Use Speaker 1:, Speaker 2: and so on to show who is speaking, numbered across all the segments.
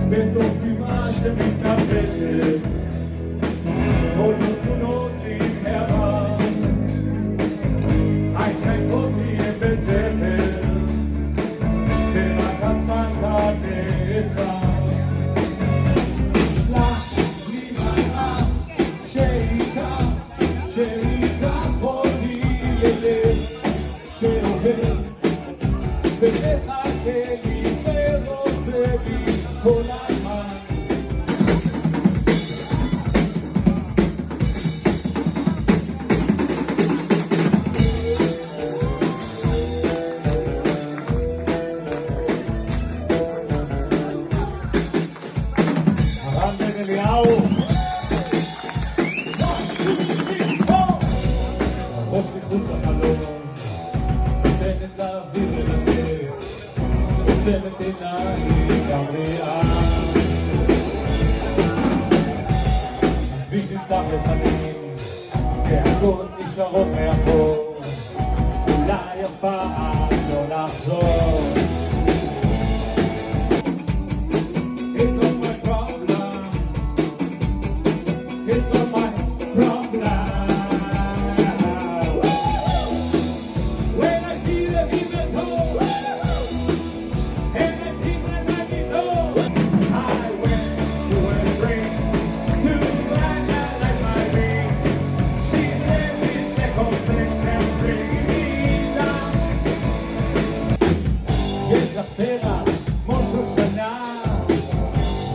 Speaker 1: בתוך דמעה שמתנפצת, עולות תמונות עם העבר, איינשטיין פה סיים בית ספר, ורק הזמן כאן נעצר. שלח לי מלאך שייקח אותי ללב שעובד ומחכה לי ורוצה לי כל הזמן. הרב בן אליהו רחוק מחוץ לחלום, נותנת לאוויר ללטף, עוצמת עיניים במליאה. הכביש נפתח לפנים והגות נשארות מאחור, אולי אף פעם לא נחזור. It's not my problem, it's not my problem. When I hear the people talk, and the people that I know, I went to a spring to find out like my ring. She let me take off and bring me down. יש לך פרח כמו שושנה,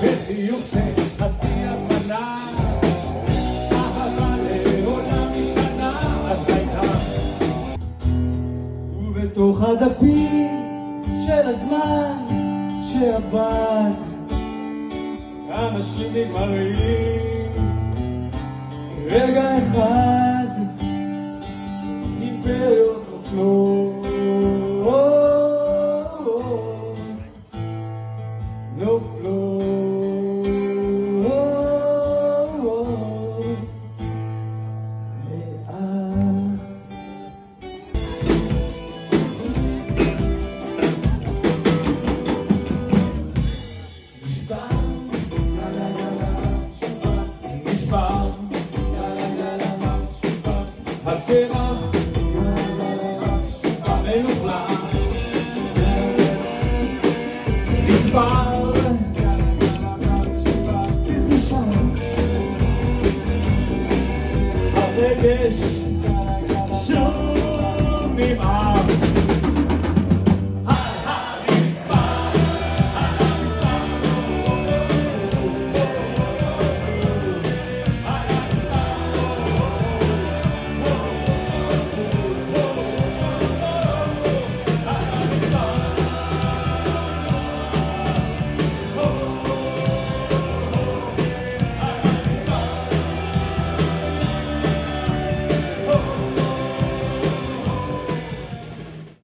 Speaker 1: וחיוך של חצי הזמנה, אהבה לעולם משתנה, אז הייתה. ובתוך הדפים של הזמן שעבר, אנשים נגמרים רגע אחד, אימפריות נופלות, נופלות לאט. נשבר, נשבר, הפרח המלוכלך, נשבר, הרגש